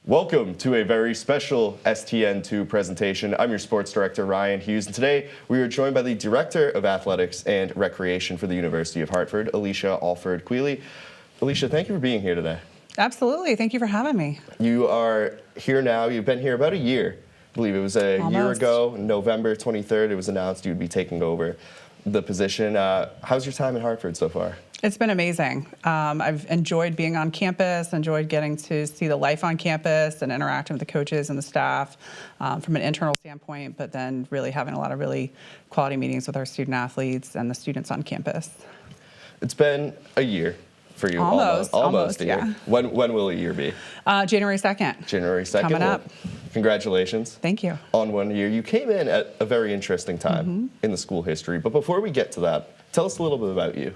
Welcome to a very special STN2 presentation. I'm your sports director, Ryan Hughes, and today we are joined by the Director of Athletics and Recreation for the University of Hartford, Alicia Queally. Alicia, thank you for being here today. Absolutely. Thank you for having me. You are here now. You've been here about a year. I believe it was a year ago, November 23rd, it was announced you'd be taking over the position. How's your time in Hartford so far? It's been amazing. I've enjoyed being on campus, enjoyed getting to see the life on campus and interacting with the coaches and the staff from an internal standpoint, but then really having a lot of really quality meetings with our student athletes and the students on campus. It's been a year for you. Almost a year. Yeah. When will a year be? January 2nd. January 2nd. Coming up. Congratulations. Thank you. On 1 year. You came in at a very interesting time in the school history. But before we get to that, tell us a little bit about you.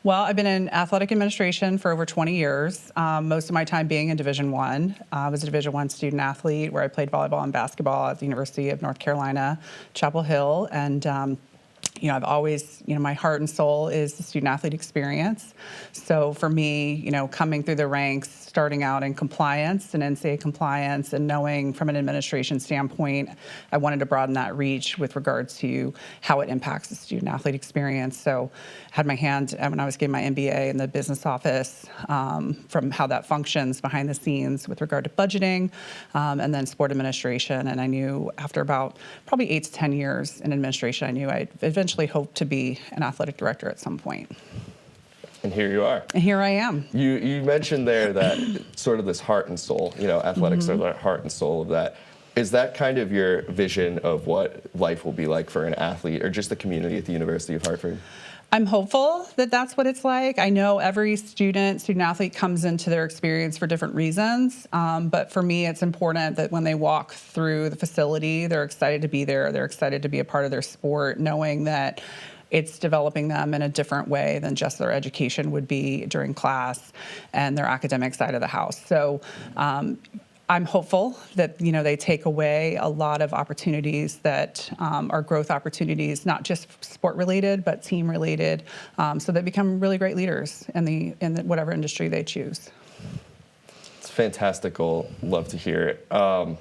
Well, I've been in athletic administration for over 20 years, most of my time being in Division I. I was a Division I student athlete where I played volleyball and basketball at the University of North Carolina, Chapel Hill. And I've always, my heart and soul is the student athlete experience. So for me, coming through the ranks, starting out in compliance and NCAA compliance and knowing from an administration standpoint, I wanted to broaden that reach with regards to how it impacts the student athlete experience. So I had my hand when I was getting my MBA in the business office from how that functions behind the scenes with regard to budgeting and then sport administration. And I knew after about probably 8 to 10 years in administration, I knew I'd eventually hope to be an athletic director at some point. And here you are. And here I am. You mentioned there that sort of this heart and soul, athletics are the heart and soul of that. Is that kind of your vision of what life will be like for an athlete or just the community at the University of Hartford? I'm hopeful that that's what it's like. I know every student athlete comes into their experience for different reasons, but for me, it's important that when they walk through the facility, they're excited to be there. They're excited to be a part of their sport, knowing that it's developing them in a different way than just their education would be during class and their academic side of the house. So I'm hopeful that they take away a lot of opportunities that are growth opportunities, not just sport related, but team related, so they become really great leaders in whatever industry they choose. It's a fantastic goal. Love to hear it.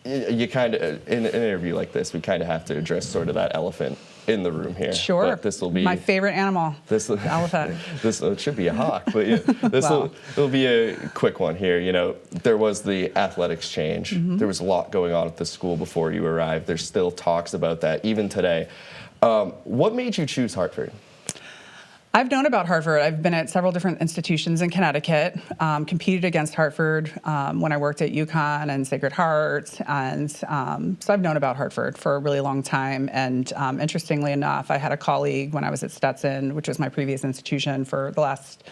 You kind of in an interview like this, we kind of have to address sort of that elephant in the room here. Sure. But this will be my favorite animal. The elephant. It should be a hawk, but it'll be a quick one here. There was the athletics change. There was a lot going on at the school before you arrived. There's still talks about that even today. What made you choose Hartford? I've known about Hartford. I've been at several different institutions in Connecticut, competed against Hartford when I worked at UConn and Sacred Heart, and so I've known about Hartford for a really long time. And interestingly enough, I had a colleague when I was at Stetson, which was my previous institution for the last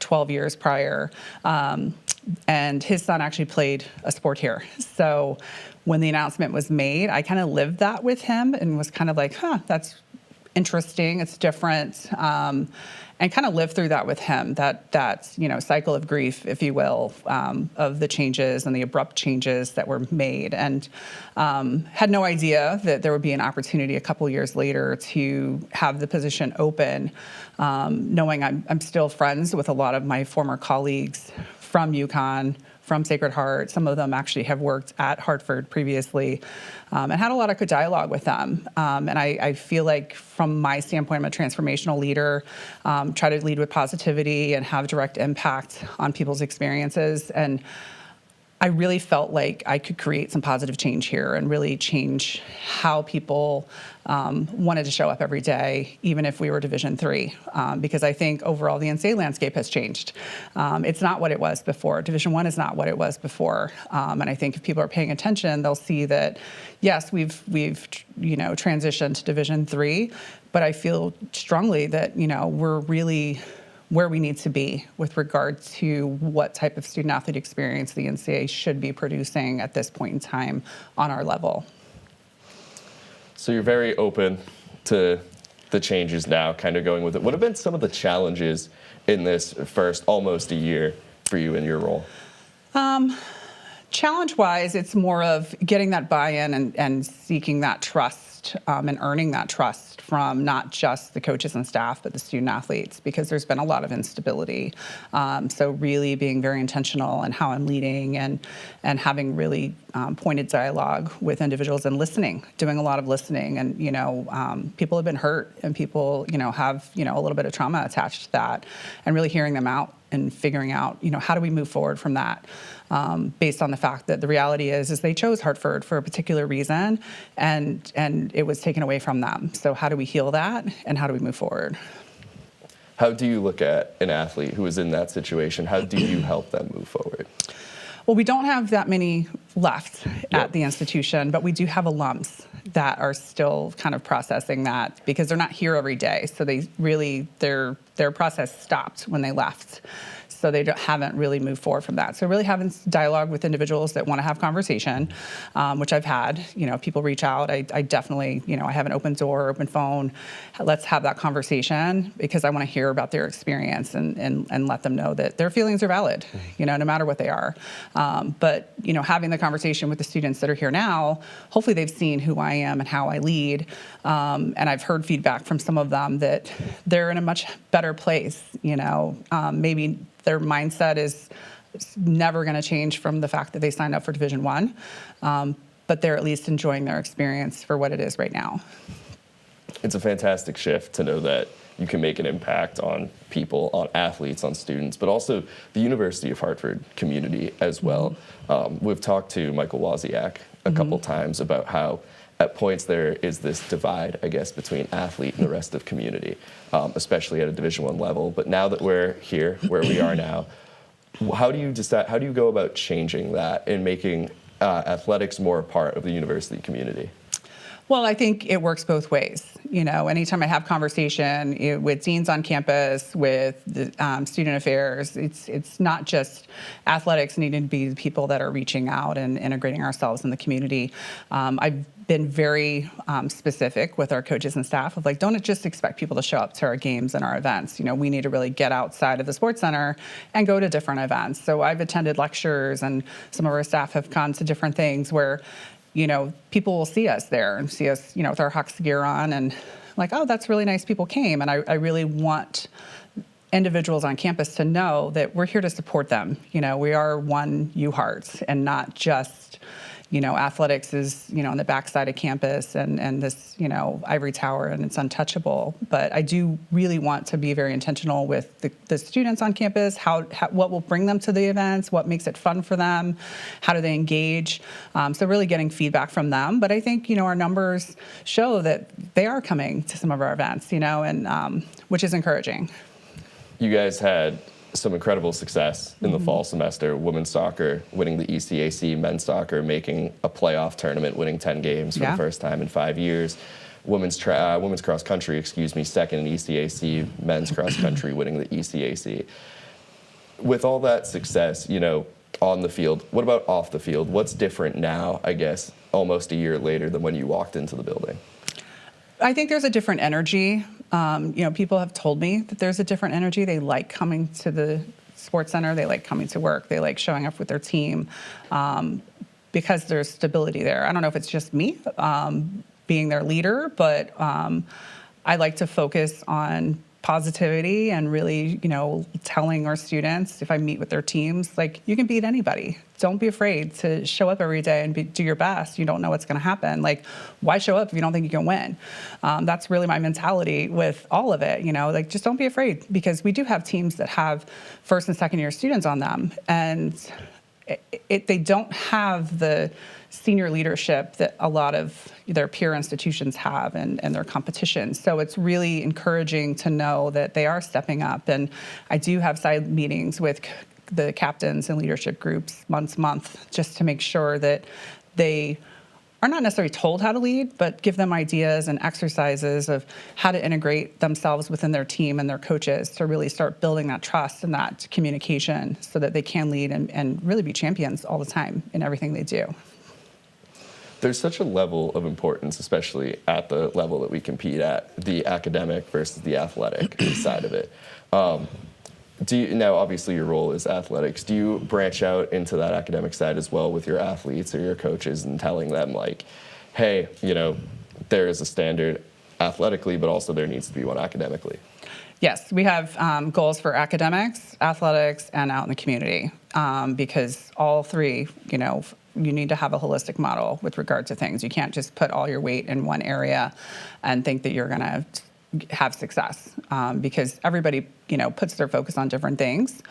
12 years prior, and his son actually played a sport here. So when the announcement was made, I kind of lived that with him and was kind of like, that's interesting, it's different, and kind of lived through that with him, that cycle of grief, if you will, of the changes and the abrupt changes that were made, and had no idea that there would be an opportunity a couple years later to have the position open, knowing I'm still friends with a lot of my former colleagues from UConn, from Sacred Heart. Some of them actually have worked at Hartford previously, and had a lot of good dialogue with them. And I feel like from my standpoint, I'm a transformational leader, try to lead with positivity and have direct impact on people's experiences. And I really felt like I could create some positive change here and really change how people wanted to show up every day, even if we were Division III, because I think overall the NCAA landscape has changed. It's not what it was before. Division I is not what it was before, and I think if people are paying attention, they'll see that yes, we've transitioned to Division III, but I feel strongly that we're really where we need to be with regard to what type of student athlete experience the NCAA should be producing at this point in time on our level. So you're very open to the changes now, kind of going with it. What have been some of the challenges in this first almost a year for you in your role? Challenge-wise, it's more of getting that buy-in and seeking that trust and earning that trust from not just the coaches and staff, but the student athletes, because there's been a lot of instability. So really being very intentional in how I'm leading and having really pointed dialogue with individuals and listening, doing a lot of listening. And, people have been hurt and people, have, a little bit of trauma attached to that, and really hearing them out and figuring out, how do we move forward from that, based on the fact that the reality is they chose Hartford for a particular reason, and it was taken away from them. So how do we heal that, and how do we move forward? How do you look at an athlete who is in that situation? How do you help them move forward? Well, we don't have that many left at the institution, but we do have alums that are still kind of processing that, because they're not here every day. So they really, their process stopped when they left. So they haven't really moved forward from that. So really having dialogue with individuals that want to have conversation, which I've had. People reach out. I definitely, I have an open door, open phone. Let's have that conversation, because I want to hear about their experience and let them know that their feelings are valid, no matter what they are. But, having the conversation with the students that are here now, hopefully they've seen who I am and how I lead. And I've heard feedback from some of them that they're in a much better place, maybe their mindset is never going to change from the fact that they signed up for Division I, but they're at least enjoying their experience for what it is right now. It's a fantastic shift to know that you can make an impact on people, on athletes, on students, but also the University of Hartford community as well. We've talked to Michael Wozniak a couple times about how at points there is this divide, I guess, between athlete and the rest of community, especially at a Division I level. But now that we're here, where we are now, how do you decide? How do you go about changing that and making athletics more a part of the university community? Well, I think it works both ways. Anytime I have conversation with deans on campus, with the student affairs, it's not just athletics needing to be the people that are reaching out and integrating ourselves in the community. I've been very specific with our coaches and staff of don't just expect people to show up to our games and our events. We need to really get outside of the sports center and go to different events. So I've attended lectures, and some of our staff have gone to different things where people will see us there and see us, with our Hawks gear on, and oh, that's really nice, people came. And I really want individuals on campus to know that we're here to support them. We are one UHart, and not just, athletics is, on the backside of campus and this, ivory tower, and it's untouchable. But I do really want to be very intentional with the students on campus, what will bring them to the events, what makes it fun for them, how do they engage. So really getting feedback from them. But I think, our numbers show that they are coming to some of our events, and which is encouraging. You guys had some incredible success in the fall semester. Women's soccer winning the ECAC, men's soccer making a playoff tournament, winning 10 games for the first time in 5 years. Women's cross country, second in ECAC, men's cross country winning the ECAC. With all that success, on the field, what about off the field? What's different now, I guess, almost a year later than when you walked into the building? I think there's a different energy. People have told me that there's a different energy. They like coming to the sports center. They like coming to work. They like showing up with their team because there's stability there. I don't know if it's just me being their leader, but I like to focus on positivity and really, telling our students, if I meet with their teams, you can beat anybody. Don't be afraid to show up every day and do your best. You don't know what's going to happen. Why show up if you don't think you can win? That's really my mentality with all of it. Just don't be afraid, because we do have teams that have first and second year students on them, and they don't have the senior leadership that a lot of their peer institutions have and their competition. So it's really encouraging to know that they are stepping up. And I do have side meetings with the captains and leadership groups once a month, just to make sure that they are not necessarily told how to lead, but give them ideas and exercises of how to integrate themselves within their team and their coaches to really start building that trust and that communication so that they can lead and really be champions all the time in everything they do. There's such a level of importance, especially at the level that we compete at, the academic versus the athletic side of it. Now, obviously, your role is athletics. Do you branch out into that academic side as well with your athletes or your coaches and telling them, hey, there is a standard athletically, but also there needs to be one academically. Yes, we have goals for academics, athletics, and out in the community, because all three, you need to have a holistic model with regard to things. You can't just put all your weight in one area and think that you're going to have success, because everybody, puts their focus on different things,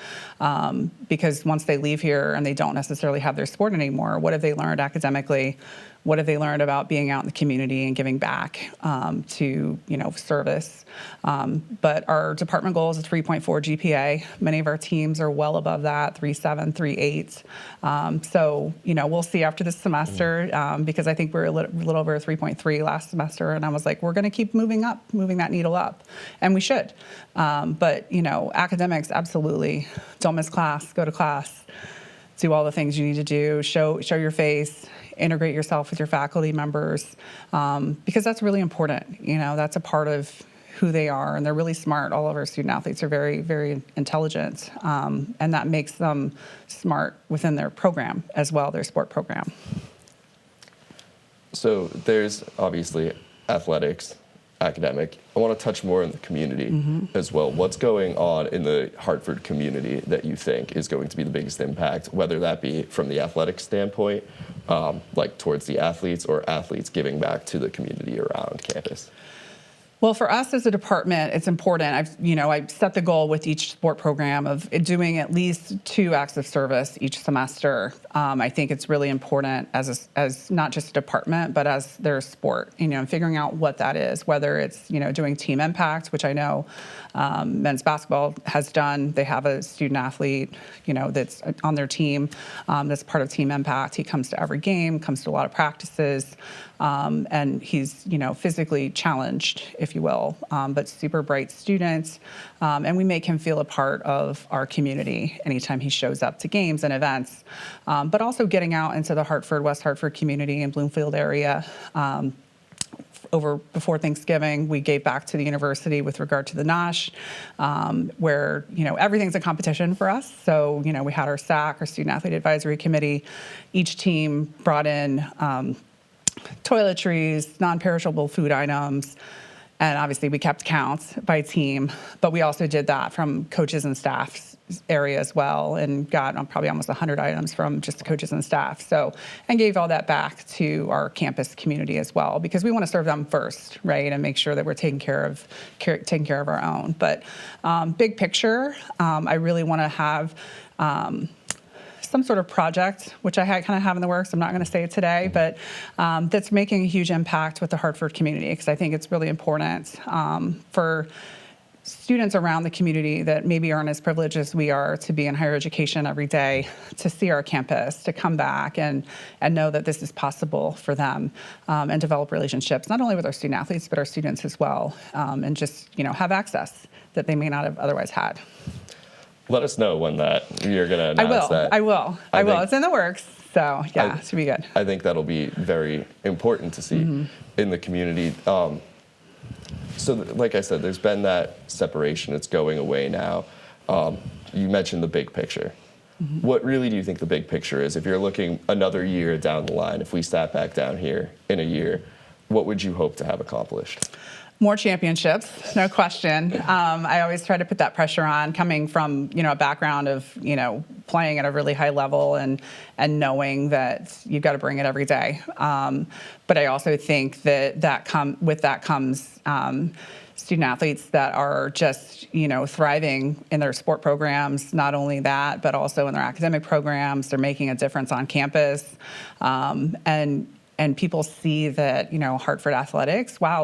because once they leave here and they don't necessarily have their sport anymore, what have they learned academically? What have they learned about being out in the community and giving back to, service? But our department goal is a 3.4 GPA. Many of our teams are well above that, 3.7, 3.8. So, we'll see after this semester, because I think we're a little over a 3.3 last semester. And I was like, we're going to keep moving that needle up. And we should. But, academics, absolutely. Don't miss class, go to class, do all the things you need to do, show your face, integrate yourself with your faculty members, because that's really important. That's a part of who they are, and they're really smart. All of our student athletes are very, very intelligent, and that makes them smart within their program as well, their sport program. So there's obviously athletics, academic. I want to touch more on the community as well. What's going on in the Hartford community that you think is going to be the biggest impact, whether that be from the athletic standpoint, like towards the athletes, or athletes giving back to the community around campus? Well, for us as a department, it's important. I've set the goal with each sport program of doing at least 2 acts of service each semester. I think it's really important as not just a department, but as their sport, and figuring out what that is, whether it's, doing team impact, which I know men's basketball has done. They have a student athlete, that's on their team, that's part of team impact. He comes to every game, comes to a lot of practices, and he's, physically challenged, if you will, but super bright student. And we make him feel a part of our community anytime he shows up to games and events. But also getting out into the Hartford, West Hartford community and Bloomfield area. Before Thanksgiving, we gave back to the university with regard to the NOSH, where, everything's a competition for us. So, we had our SAC, our Student Athlete Advisory Committee. Each team brought in toiletries, non-perishable food items, and obviously we kept counts by team, but we also did that from coaches and staff's area as well, and got probably almost 100 items from just the coaches and staff. So, and gave all that back to our campus community as well, because we want to serve them first, right, and make sure that we're taking care of our own. But big picture, I really want to have some sort of project, which I kind of have in the works. I'm not going to say it today, but that's making a huge impact with the Hartford community, because I think it's really important for students around the community that maybe aren't as privileged as we are to be in higher education every day, to see our campus, to come back and know that this is possible for them, and develop relationships, not only with our student athletes, but our students as well, and just, have access that they may not have otherwise had. Let us know when you're going to announce that. I will. It's in the works. So, it should be good. I think that'll be very important to see in the community. So, like I said, there's been that separation. It's going away now. You mentioned the big picture. What really do you think the big picture is? If you're looking another year down the line, if we sat back down here in a year, what would you hope to have accomplished? More championships, no question. I always try to put that pressure on, coming from, a background of, playing at a really high level and knowing that you've got to bring it every day. But I also think that comes student athletes that are just, thriving in their sport programs. Not only that, but also in their academic programs. They're making a difference on campus. And people see that, Hartford athletics, wow,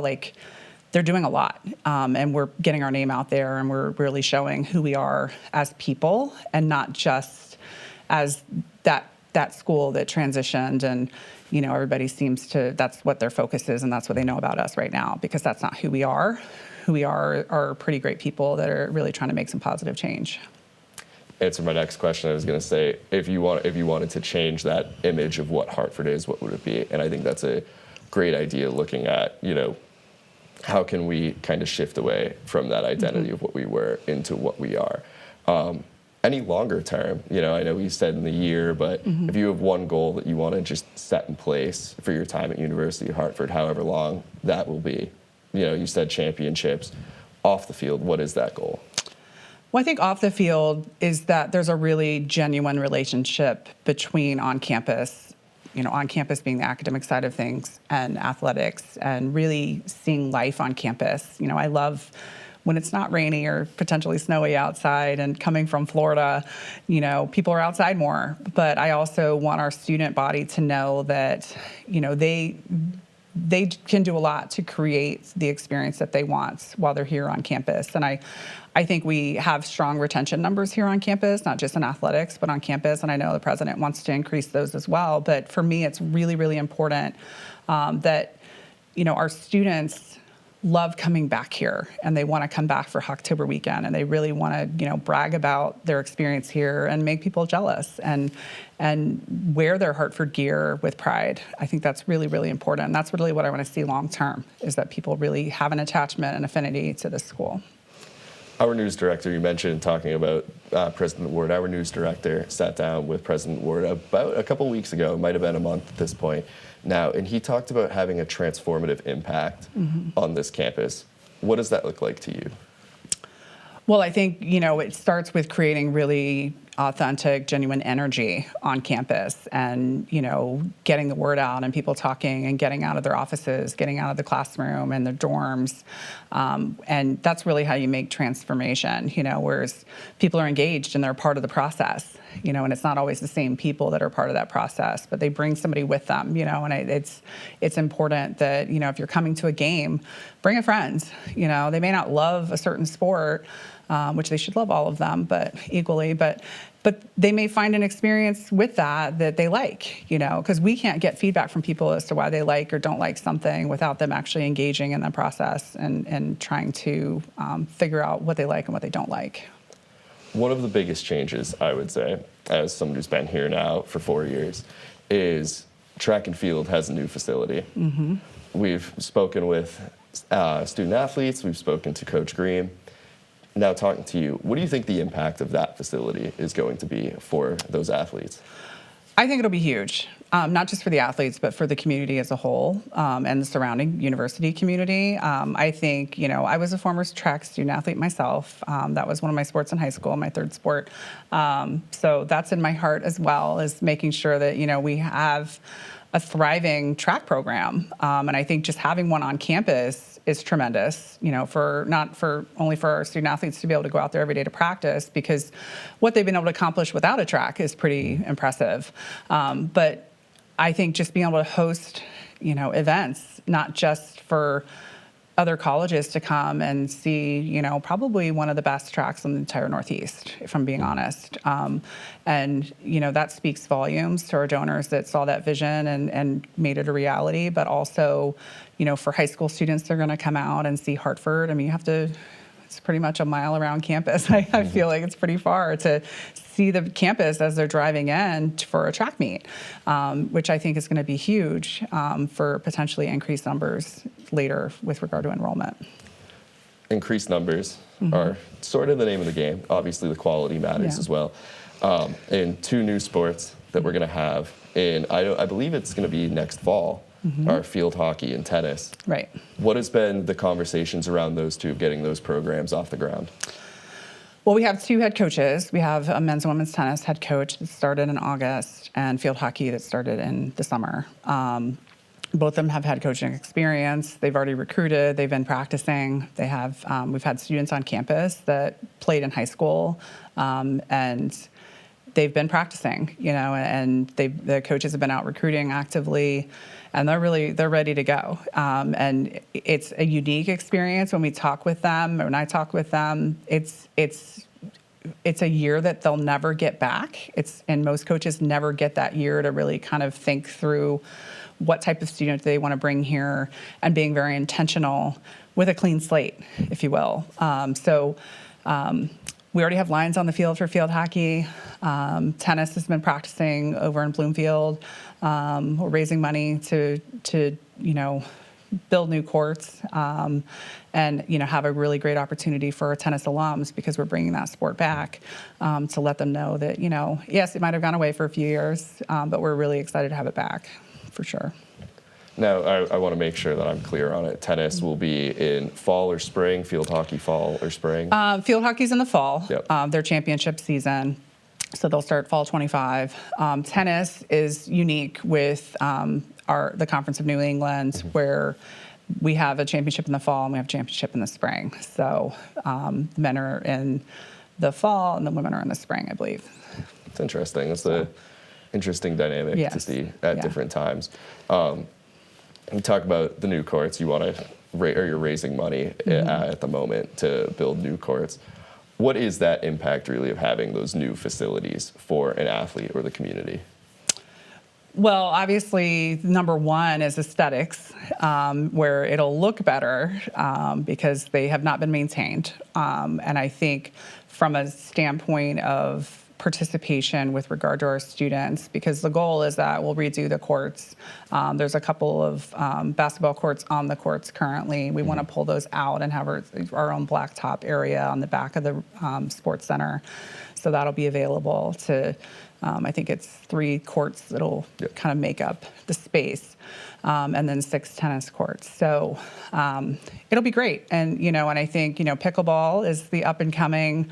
they're doing a lot, and we're getting our name out there, and we're really showing who we are as people, and not just as that school that transitioned, and everybody seems to, that's what their focus is, and that's what they know about us right now, because that's not who we are. Who we are pretty great people that are really trying to make some positive change. Answer my next question. I was going to say, if you wanted to change that image of what Hartford is, what would it be? And I think that's a great idea, looking at, how can we kind of shift away from that identity of what we were into what we are? Any longer term, I know you said in the year, but if you have one goal that you want to just set in place for your time at University of Hartford, however long that will be, You said championships. Off the field, what is that goal? Well, I think off the field is that there's a really genuine relationship between on campus being the academic side of things and athletics, and really seeing life on campus. I love when it's not rainy or potentially snowy outside, and coming from Florida, people are outside more. But I also want our student body to know that, they can do a lot to create the experience that they want while they're here on campus. And I think we have strong retention numbers here on campus, not just in athletics, but on campus. And I know the president wants to increase those as well. But for me, it's really, really important that, our students love coming back here, and they want to come back for October weekend, and they really want to, brag about their experience here and make people jealous and wear their Hartford gear with pride. I think that's really, really important. And that's really what I want to see long term, is that people really have an attachment and affinity to this school. Our news director, you mentioned talking about President Ward. Our news director sat down with President Ward about a couple weeks ago, it might have been a month at this point now, and he talked about having a transformative impact on this campus. What does that look like to you? Well, I think, it starts with creating really authentic, genuine energy on campus, and, getting the word out and people talking and getting out of their offices, getting out of the classroom and the dorms. And that's really how you make transformation, whereas people are engaged and they're part of the process, and it's not always the same people that are part of that process, but they bring somebody with them, and it's important that, if you're coming to a game, bring a friend. They may not love a certain sport, which they should love all of them, but equally, but they may find an experience with that they like, because we can't get feedback from people as to why they like or don't like something without them actually engaging in the process and trying to figure out what they like and what they don't like. One of the biggest changes, I would say, as someone who's been here now for 4 years, is track and field has a new facility. Mm-hmm. We've spoken with student athletes, we've spoken to Coach Green. Now talking to you, what do you think the impact of that facility is going to be for those athletes? I think it'll be huge, not just for the athletes, but for the community as a whole, and the surrounding university community. I think, I was a former track student athlete myself. That was one of my sports in high school, my third sport. So that's in my heart as well, is making sure that, we have a thriving track program. And I think just having one on campus is tremendous, not only for our student athletes to be able to go out there every day to practice, because what they've been able to accomplish without a track is pretty impressive. But I think just being able to host, events, not just for other colleges to come and see, probably one of the best tracks in the entire Northeast, if I'm being honest. And, that speaks volumes to our donors that saw that vision and made it a reality, but also, for high school students, they're going to come out and see Hartford. I mean, it's pretty much a mile around campus. I feel like it's pretty far to see the campus as they're driving in for a track meet, which I think is going to be huge for potentially increased numbers later with regard to enrollment. Increased numbers are sort of the name of the game. Obviously, the quality matters as well. And two new sports that we're going to have, and I believe it's going to be next fall, are field hockey and tennis. Right. What has been the conversations around those two, getting those programs off the ground? Well, we have two head coaches. We have a men's and women's tennis head coach that started in August, and field hockey that started in the summer. Both of them have had coaching experience. They've already recruited. They've been practicing. They have. We've had students on campus that played in high school, and they've been practicing. And the coaches have been out recruiting actively, and they're ready to go. And it's a unique experience when we talk with them. When I talk with them, it's a year that they'll never get back. And most coaches never get that year to really kind of think through what type of student they want to bring here, and being very intentional with a clean slate, if you will. We already have lines on the field for field hockey. Tennis has been practicing over in Bloomfield. We're raising money to build new courts, and have a really great opportunity for our tennis alums, because we're bringing that sport back, to let them know that, yes, it might have gone away for a few years, but we're really excited to have it back, for sure. Now, I want to make sure that I'm clear on it. Tennis will be in fall or spring, field hockey fall or spring? Field hockey's in the fall, Yep. their championship season. So they'll start fall 25. Tennis is unique with the Conference of New England, where we have a championship in the fall and we have a championship in the spring. So men are in the fall and the women are in the spring, I believe. It's interesting. It's an interesting dynamic to see at different times. You talk about the new courts. You want to, or you're raising money at the moment to build new courts. What is that impact really of having those new facilities for an athlete or the community? Well, obviously, number one is aesthetics, where it'll look better because they have not been maintained. And I think from a standpoint of participation with regard to our students, because the goal is that we'll redo the courts. There's a couple of basketball courts on the courts currently. We want to pull those out and have our own blacktop area on the back of the sports center. So that'll be available to, I think it's 3 courts that'll kind of make up the space, and then 6 tennis courts. So it'll be great. And, and I think, pickleball is the up and coming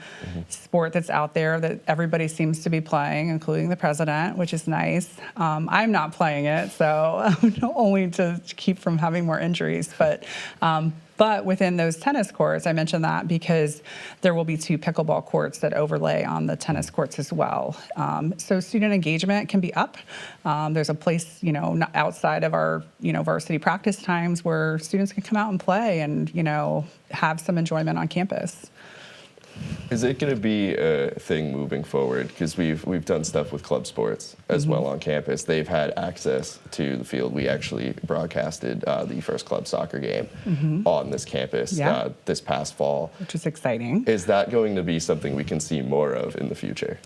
sport that's out there that everybody seems to be playing, including the president, which is nice. I'm not playing it, so only to keep from having more injuries. But within those tennis courts, I mentioned that because there will be 2 pickleball courts that overlay on the tennis courts as well. So student engagement can be up. There's a place, outside of our, varsity practice times where students can come out and play and, have some enjoyment on campus. Is it going to be a thing moving forward? Because we've done stuff with club sports as well on campus. They've had access to the field. We actually broadcasted the first club soccer game on this campus this past fall. Which is exciting. Is that going to be something we can see more of in the future?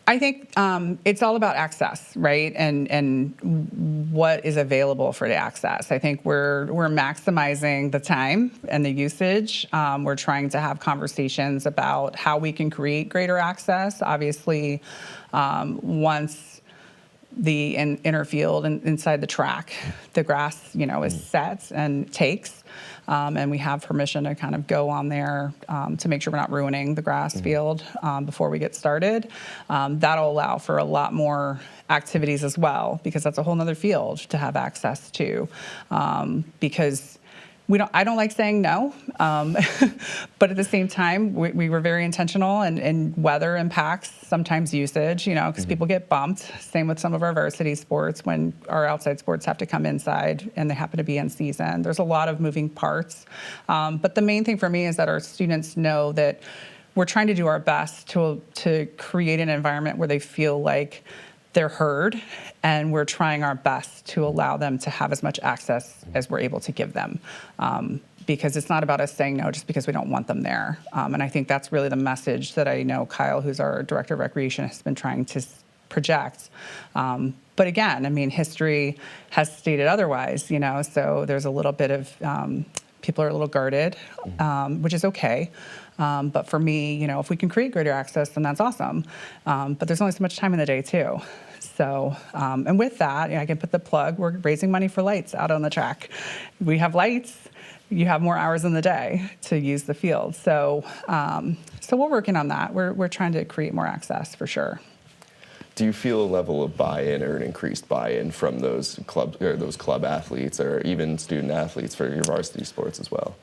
I think it's all about access, right? And what is available for the access. I think we're maximizing the time and the usage. We're trying to have conversations about how we can create greater access. Obviously, once the inner field and inside the track, the grass, is set and takes. And we have permission to kind of go on there to make sure we're not ruining the grass field before we get started. That'll allow for a lot more activities as well, because that's a whole nother field to have access to. Because I don't like saying no, but at the same time, we were very intentional, and weather impacts sometimes usage, because people get bumped. Same with some of our varsity sports when our outside sports have to come inside and they happen to be in season. There's a lot of moving parts. But the main thing for me is that our students know that we're trying to do our best to create an environment where they feel like they're heard, and we're trying our best to allow them to have as much access as we're able to give them. Because it's not about us saying no just because we don't want them there. And I think that's really the message that I know Kyle, who's our Director of Recreation, has been trying to project. But again, history has stated otherwise, so there's a little bit of, people are a little guarded, which is okay. But for me, if we can create greater access, then that's awesome. But there's only so much time in the day, too. So, and with that, I can put the plug. We're raising money for lights out on the track. We have lights. You have more hours in the day to use the field. So, so we're working on that. We're trying to create more access for sure. Do you feel a level of buy-in or an increased buy-in from those club athletes or even student athletes for your varsity sports as well?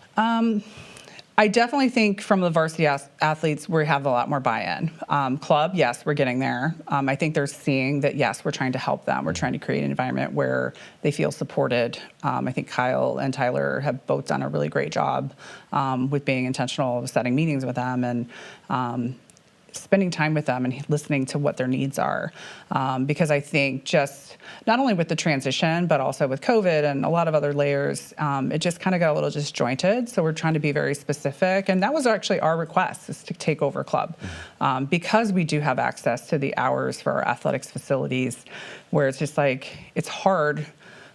I definitely think from the varsity athletes, we have a lot more buy-in. Club, yes, we're getting there. I think they're seeing that, yes, we're trying to help them. We're trying to create an environment where they feel supported. I think Kyle and Tyler have both done a really great job with being intentional, with setting meetings with them and spending time with them and listening to what their needs are. Because I think just not only with the transition, but also with COVID and a lot of other layers, it just kind of got a little disjointed. So we're trying to be very specific. And that was actually our request, is to take over club. Because we do have access to the hours for our athletics facilities, where it's just like, it's hard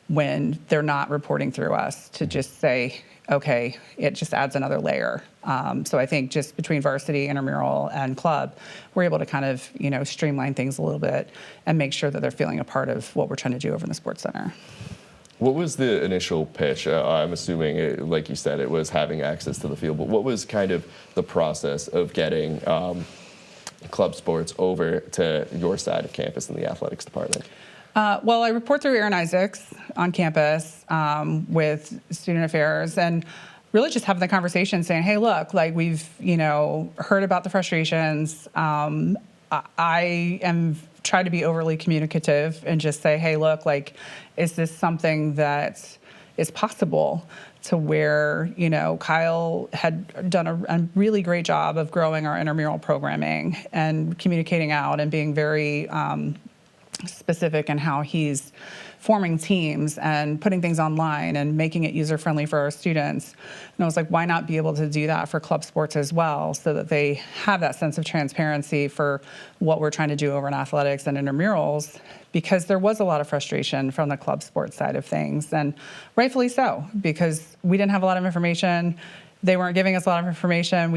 when they're not reporting through us to just say, okay, it just adds another layer. So I think just between varsity, intramural, and club, we're able to kind of, streamline things a little bit and make sure that they're feeling a part of what we're trying to do over in the sports center. What was the initial pitch? I'm assuming, like you said, it was having access to the field, but what was kind of the process of getting club sports over to your side of campus in the athletics department? Well, I report through Aaron Isaacs on campus with student affairs, and really just having the conversation saying, hey, look, like we've, heard about the frustrations. I am try to be overly communicative and just say, hey, look, like, is this something that is possible to where, Kyle had done a really great job of growing our intramural programming and communicating out and being very specific in how he's forming teams and putting things online and making it user-friendly for our students. And I was like, why not be able to do that for club sports as well, so that they have that sense of transparency for what we're trying to do over in athletics and intramurals, because there was a lot of frustration from the club sports side of things, and rightfully so, because we didn't have a lot of information. They weren't giving us a lot of information.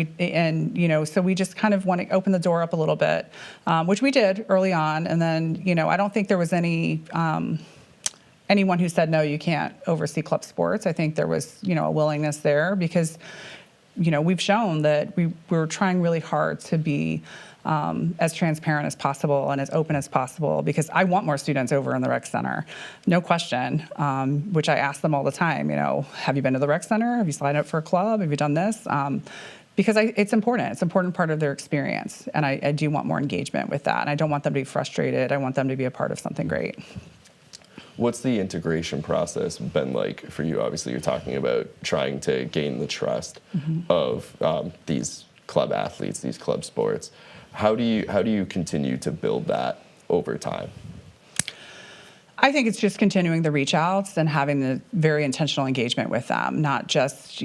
So we just kind of want to open the door up a little bit, which we did early on. And then, I don't think there was anyone who said, no, you can't oversee club sports. I think there was, a willingness there, because, we've shown that we're trying really hard to be as transparent as possible and as open as possible, because I want more students over in the rec center, no question, which I ask them all the time, have you been to the rec center? Have you signed up for a club? Have you done this? Because it's important. It's an important part of their experience, and I do want more engagement with that, and I don't want them to be frustrated. I want them to be a part of something great. What's the integration process been like for you? Obviously, you're talking about trying to gain the trust of these club athletes, these club sports. How do you continue to build that over time? I think it's just continuing the reach outs and having the very intentional engagement with them, not just,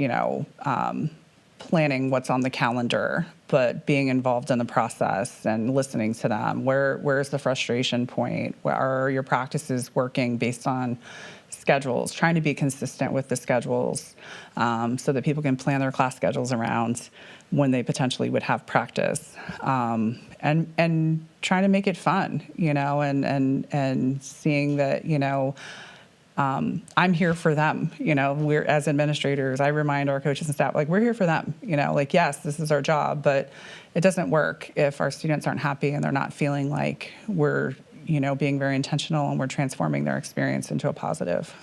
planning what's on the calendar, but being involved in the process and listening to them. Where's the frustration point? Where are your practices working based on schedules? Trying to be consistent with the schedules so that people can plan their class schedules around when they potentially would have practice, and trying to make it fun, and seeing that, I'm here for them. We're, as administrators, I remind our coaches and staff, like, we're here for them. Yes, this is our job, but it doesn't work if our students aren't happy and they're not feeling like we're, being very intentional and we're transforming their experience into a positive.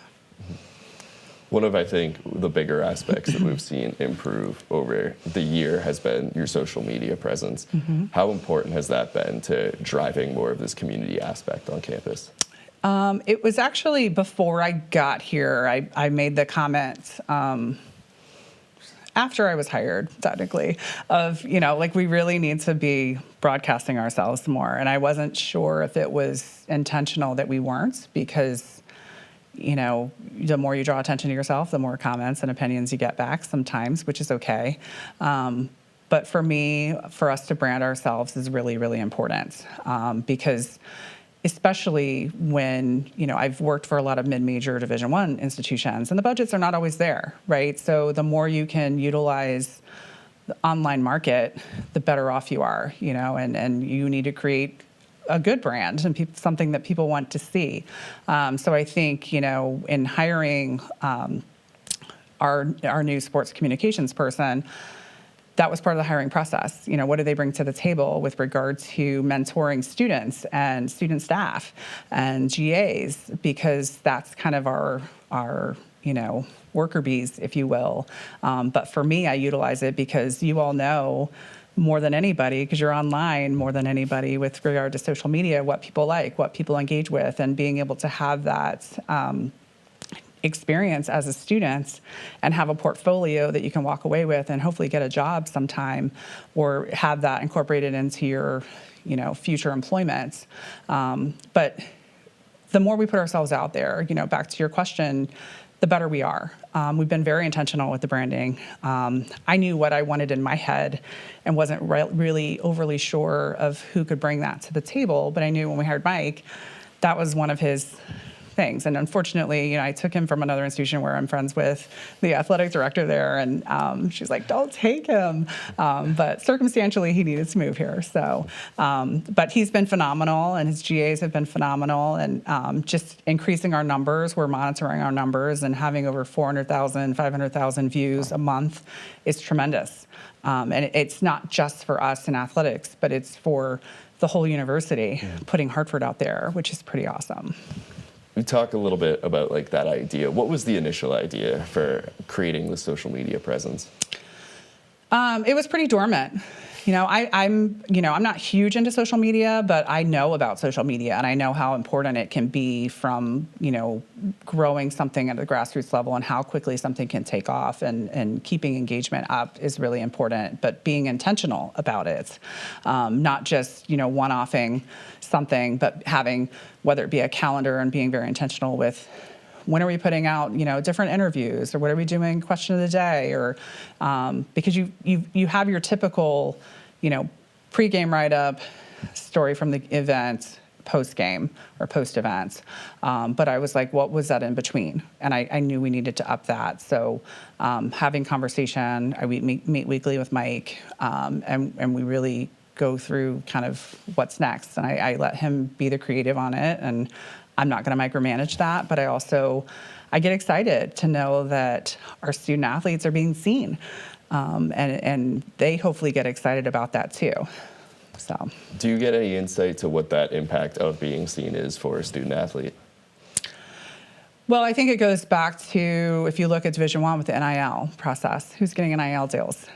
One of, I think, the bigger aspects that we've seen improve over the year has been your social media presence. How important has that been to driving more of this community aspect on campus? It was actually before I got here. I made the comment after I was hired, technically, of, we really need to be broadcasting ourselves more. And I wasn't sure if it was intentional that we weren't, because, the more you draw attention to yourself, the more comments and opinions you get back sometimes, which is okay. But for me, for us to brand ourselves is really, really important, because especially when, I've worked for a lot of mid-major Division I institutions, and the budgets are not always there, right? So the more you can utilize the online market, the better off you are, and you need to create a good brand and something that people want to see. So I think, in hiring our new sports communications person, that was part of the hiring process. What do they bring to the table with regard to mentoring students and student staff and GAs? Because that's kind of our worker bees, if you will. But for me, I utilize it because you all know more than anybody, because you're online more than anybody with regard to social media, what people like, what people engage with, and being able to have that experience as a student and have a portfolio that you can walk away with and hopefully get a job sometime, or have that incorporated into your, future employment. But the more we put ourselves out there, back to your question, the better we are. We've been very intentional with the branding. I knew what I wanted in my head and wasn't really overly sure of who could bring that to the table, but I knew when we hired Mike, that was one of his things. And unfortunately, I took him from another institution where I'm friends with the athletic director there, and she's like, don't take him. But circumstantially, he needed to move here. So, but he's been phenomenal, and his GAs have been phenomenal, and just increasing our numbers. We're monitoring our numbers, and having over 400,000, 500,000 views a month is tremendous. And it's not just for us in athletics, but it's for the whole university, putting Hartford out there, which is pretty awesome. We talk a little bit about like that idea. What was the initial idea for creating the social media presence? It was pretty dormant. I'm not huge into social media, but I know about social media, and I know how important it can be from, growing something at the grassroots level, and how quickly something can take off, and keeping engagement up is really important, but being intentional about it, not just, one-offing something, but having, whether it be a calendar, and being very intentional with when are we putting out, different interviews, or what are we doing question of the day, or because you have your typical, pre-game write-up, story from the event, post-game or post-event. But I was like, what was that in between? And I knew we needed to up that. So having conversation, I meet weekly with Mike, and we really go through kind of what's next. And I let him be the creative on it, and I'm not going to micromanage that, but I get excited to know that our student athletes are being seen, and they hopefully get excited about that too. So, do you get any insight to what that impact of being seen is for a student athlete? Well, I think it goes back to, if you look at Division I with the NIL process, who's getting NIL deals?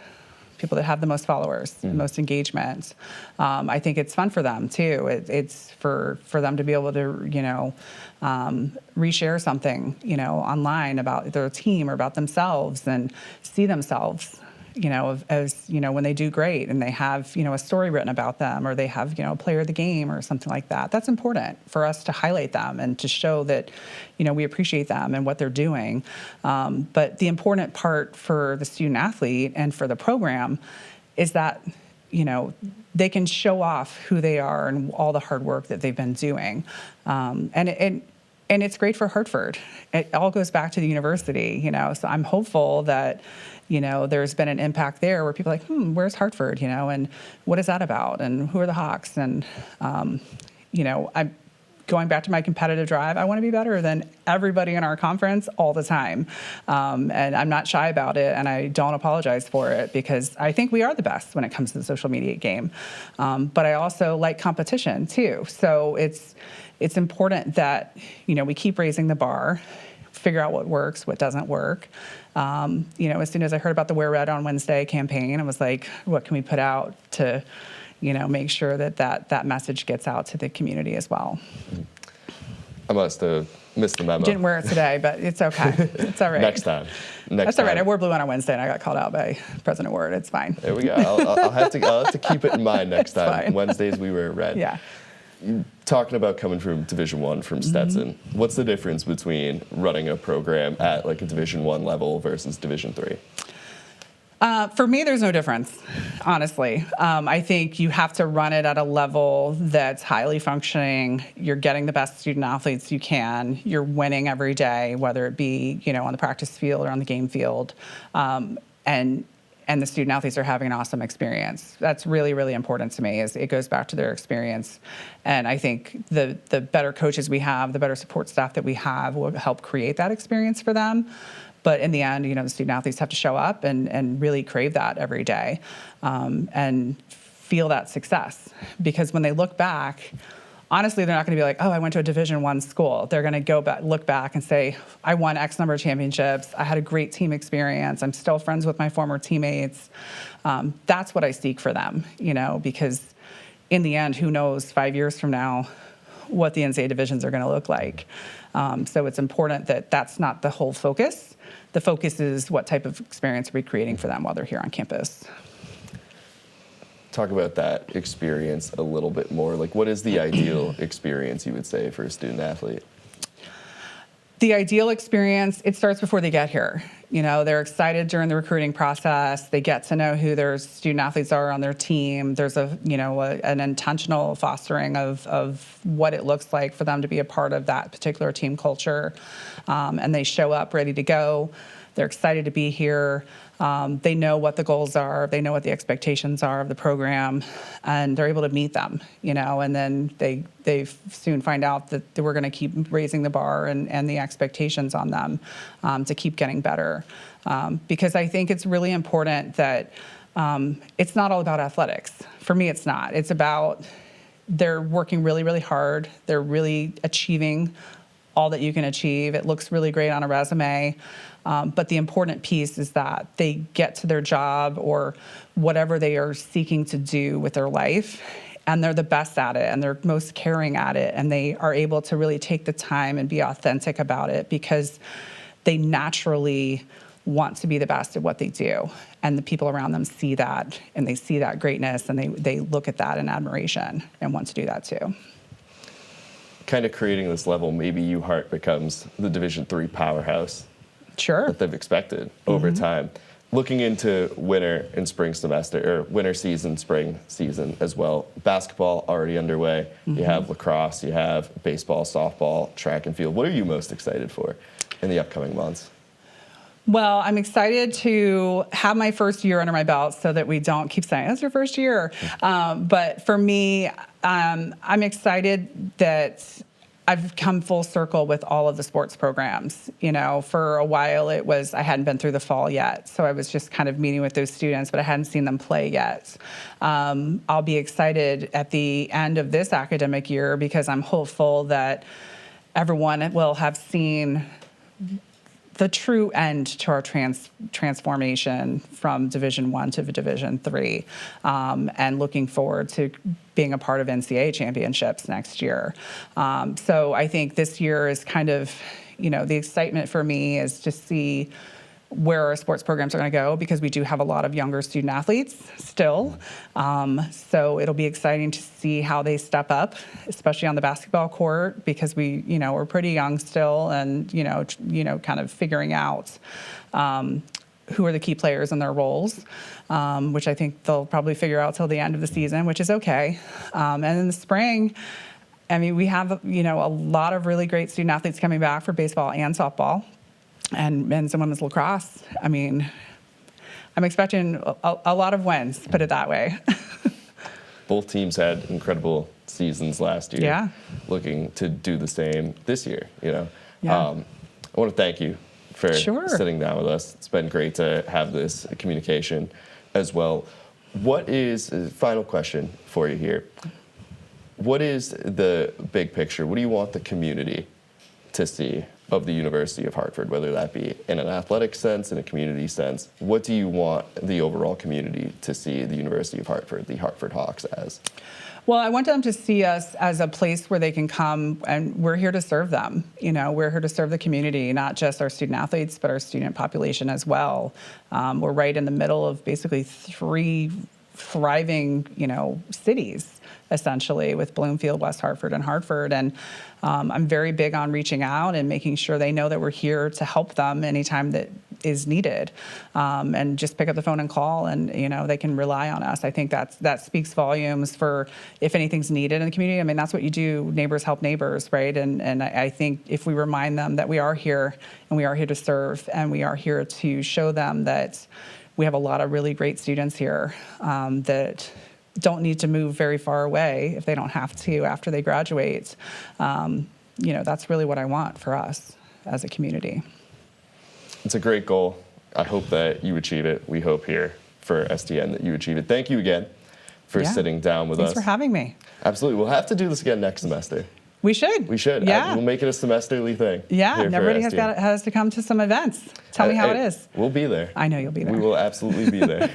People that have the most followers, the most engagement. I think it's fun for them too. It's for them to be able to, reshare something, online about their team or about themselves, and see themselves, as, when they do great, and they have, a story written about them, or they have, a player of the game or something like that. That's important for us to highlight them and to show that, we appreciate them and what they're doing. But the important part for the student athlete and for the program is that, they can show off who they are and all the hard work that they've been doing. And it's great for Hartford. It all goes back to the university, so I'm hopeful that, there's been an impact there where people are like, where's Hartford, and what is that about, and who are the Hawks? And, I'm going back to my competitive drive. I want to be better than everybody in our conference all the time. And I'm not shy about it, and I don't apologize for it, because I think we are the best when it comes to the social media game. But I also like competition too. So it's important that, we keep raising the bar, figure out what works, what doesn't work. As soon as I heard about the Wear Red on Wednesday campaign, I was like, what can we put out to, make sure that message gets out to the community as well. I must have missed the memo. Didn't wear it today, but it's okay. It's all right. Next time. That's all right. I wore blue on Wednesday, and I got called out by President Ward. It's fine. There we go. I'll have to keep it in mind next time. Fine. Wednesdays we wear red. Yeah. Talking about coming from Division I from Stetson, what's the difference between running a program at like a Division I level versus Division III? For me, there's no difference, honestly. I think you have to run it at a level that's highly functioning. You're getting the best student athletes you can. You're winning every day, whether it be, on the practice field or on the game field. And the student athletes are having an awesome experience. That's really, really important to me, is it goes back to their experience. And I think the better coaches we have, the better support staff that we have will help create that experience for them. But in the end, the student athletes have to show up and really crave that every day, and feel that success. Because when they look back, honestly, they're not going to be like, oh, I went to a Division I school. They're going to go back, look back and say, I won X number of championships. I had a great team experience. I'm still friends with my former teammates. That's what I seek for them, because in the end, who knows 5 years from now what the NCAA divisions are going to look like. So it's important that that's not the whole focus. The focus is what type of experience are we creating for them while they're here on campus. Talk about that experience a little bit more. Like, what is the ideal experience, you would say, for a student athlete? The ideal experience, it starts before they get here. They're excited during the recruiting process. They get to know who their student athletes are on their team. There's an intentional fostering of what it looks like for them to be a part of that particular team culture. And they show up ready to go. They're excited to be here. They know what the goals are. They know what the expectations are of the program, and they're able to meet them, and then they soon find out that we're going to keep raising the bar and the expectations on them to keep getting better. Because I think it's really important that it's not all about athletics. For me, it's not. It's about they're working really, really hard. They're really achieving all that you can achieve. It looks really great on a resume. But the important piece is that they get to their job or whatever they are seeking to do with their life, and they're the best at it, and they're most caring at it, and they are able to really take the time and be authentic about it because they naturally want to be the best at what they do. And the people around them see that, and they see that greatness, and they look at that in admiration and want to do that too. Kind of creating this level, maybe UHart becomes the Division III powerhouse. Sure. That they've expected over time. Looking into winter and spring semester, or winter season, spring season as well. Basketball already underway. You have lacrosse, you have baseball, softball, track and field. What are you most excited for in the upcoming months? Well, I'm excited to have my first year under my belt so that we don't keep saying, it's your first year. But for me, I'm excited that I've come full circle with all of the sports programs. For a while I hadn't been through the fall yet, so I was just kind of meeting with those students, but I hadn't seen them play yet. I'll be excited at the end of this academic year because I'm hopeful that everyone will have seen the true end to our transformation from Division I to Division III, and looking forward to being a part of NCAA championships next year. So I think this year is kind of, the excitement for me is to see where our sports programs are going to go because we do have a lot of younger student athletes still. So it'll be exciting to see how they step up, especially on the basketball court because we're pretty young still and, kind of figuring out who are the key players in their roles, which I think they'll probably figure out till the end of the season, which is okay. And in the spring, we have, a lot of really great student athletes coming back for baseball and softball. And men's and women's lacrosse. I'm expecting a lot of wins, put it that way. Both teams had incredible seasons last year. Yeah. Looking to do the same this year, Yeah. I want to thank you for Sure. sitting down with us. It's been great to have this communication as well. Final question for you here. What is the big picture? What do you want the community to see of the University of Hartford, whether that be in an athletic sense, in a community sense? What do you want the overall community to see the University of Hartford, the Hartford Hawks, as? Well, I want them to see us as a place where they can come, and we're here to serve them. We're here to serve the community, not just our student athletes, but our student population as well. We're right in the middle of basically 3 thriving, cities, essentially, with Bloomfield, West Hartford, and Hartford. And I'm very big on reaching out and making sure they know that we're here to help them anytime that is needed. And just pick up the phone and call, and they can rely on us. I think that speaks volumes for if anything's needed in the community. That's what you do. Neighbors help neighbors, right? And I think if we remind them that we are here and we are here to serve and we are here to show them that we have a lot of really great students here that don't need to move very far away if they don't have to after they graduate. That's really what I want for us as a community. It's a great goal. I hope that you achieve it. We hope here for STN that you achieve it. Thank you again for sitting down with us. Thanks for having me. Absolutely. We'll have to do this again next semester. We should. We should. Yeah. We'll make it a semesterly thing. Yeah, and everybody has to come to some events. Tell me how it is. We'll be there. I know you'll be there. We will absolutely be there.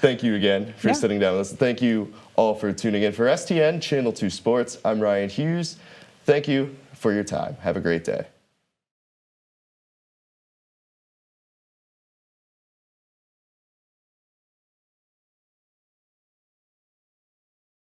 Thank you again for sitting down with us. Thank you all for tuning in. For STN Channel 2 Sports, I'm Ryan Hughes. Thank you for your time. Have a great day.